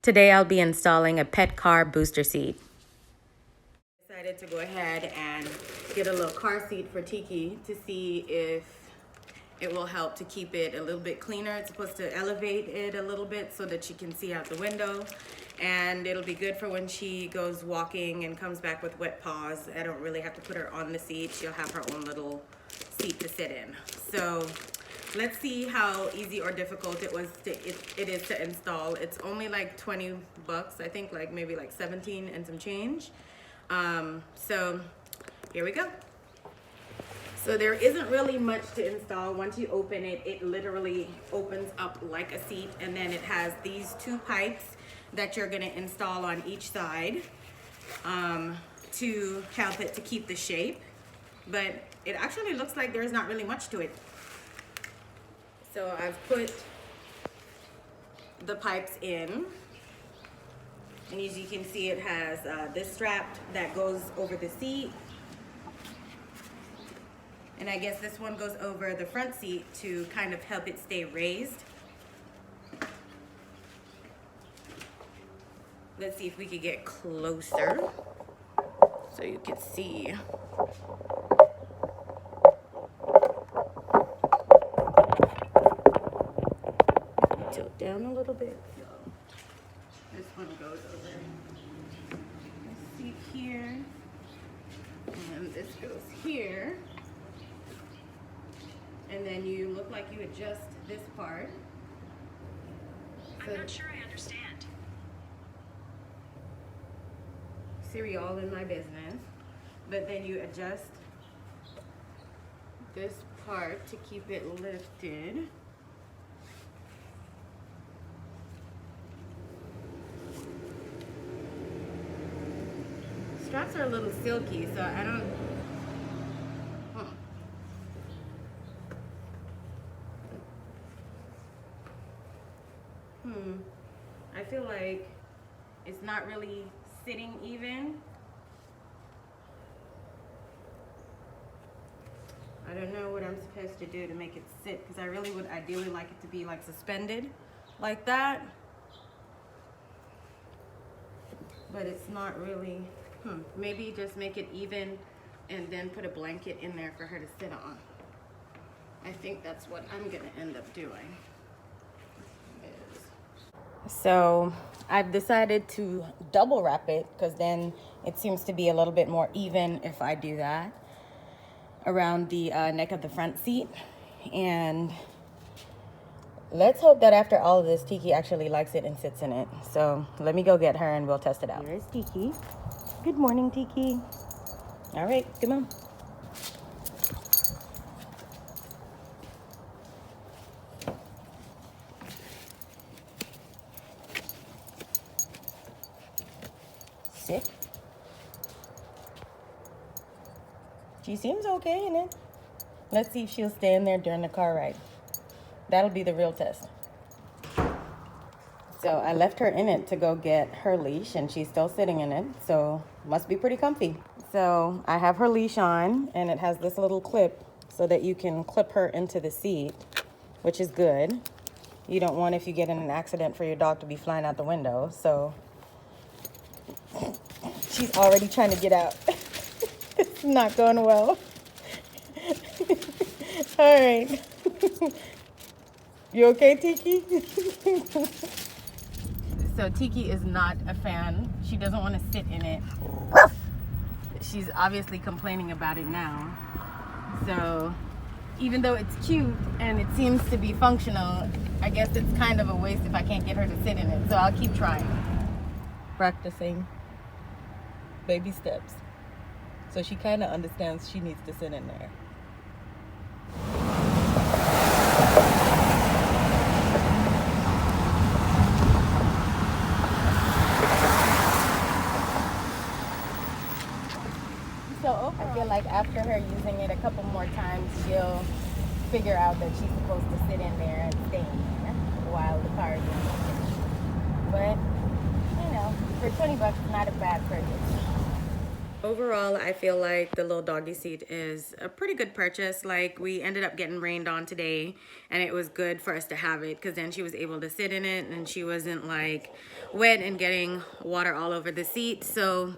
Today I'll be installing a pet car booster seat. Decided to go ahead and get a little car seat for Tiki to see if it will help to keep it a little bit cleaner. It's supposed to elevate it a little bit so that she can see out the window. And it'll be good for when she goes walking and comes back with wet paws. I don't really have to put her on the seat. She'll have her own little seat to sit in. So let's see how easy or difficult it is to install. It's only like 20 bucks, I think, like maybe like 17 and some change. So here we go. So there isn't really much to install. Once you open it, it literally opens up like a seat, and then it has these two pipes that you're gonna install on each side to help it to keep the shape. But it actually looks like there's not really much to it. So I've put the pipes in, and as you can see, it has this strap that goes over the seat, and I guess this one goes over the front seat to kind of help it stay raised. Let's see if we could get closer so you can see. Tilt down a little bit. This one goes over the seat here, and this goes here, and then you look like you adjust this part. I'm not sure I understand. Siri all in my business, but then you adjust this part to keep it lifted. Straps are a little silky, so I don't. I feel like it's not really sitting even. I don't know what I'm supposed to do to make it sit, because I really would ideally like it to be like suspended like that, but it's not really. Maybe just make it even and then put a blanket in there for her to sit on. I think that's what I'm gonna end up doing. So I've decided to double wrap it, because then it seems to be a little bit more even if I do that around the neck of the front seat. And let's hope that after all of this, Tiki actually likes it and sits in it. So let me go get her and we'll test it out. Here's Tiki. Good morning, Tiki. All right, come on. Sit. She seems okay in it. Let's see if she'll stay in there during the car ride. That'll be the real test. So I left her in it to go get her leash, and she's still sitting in it, so must be pretty comfy. So I have her leash on, and it has this little clip so that you can clip her into the seat, which is good. You don't want, if you get in an accident, for your dog to be flying out the window. So she's already trying to get out. It's not going well. All right. You okay, Tiki? So Tiki is not a fan. She doesn't want to sit in it. She's obviously complaining about it now. So even though it's cute and it seems to be functional, I guess it's kind of a waste if I can't get her to sit in it. So I'll keep trying. Practicing baby steps. So she kind of understands she needs to sit in there. So overall, I feel like after her using it a couple more times, she'll figure out that she's supposed to sit in there and stay in there while the car is in motion. But, you know, for 20 bucks, it's not a bad purchase. Overall, I feel like the little doggy seat is a pretty good purchase. Like, we ended up getting rained on today, and it was good for us to have it because then she was able to sit in it and she wasn't like wet and getting water all over the seat. So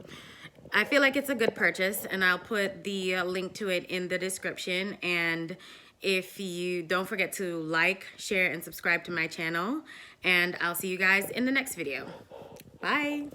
I feel like it's a good purchase, and I'll put the link to it in the description. And if you don't forget to like, share, and subscribe to my channel, and I'll see you guys in the next video. Bye.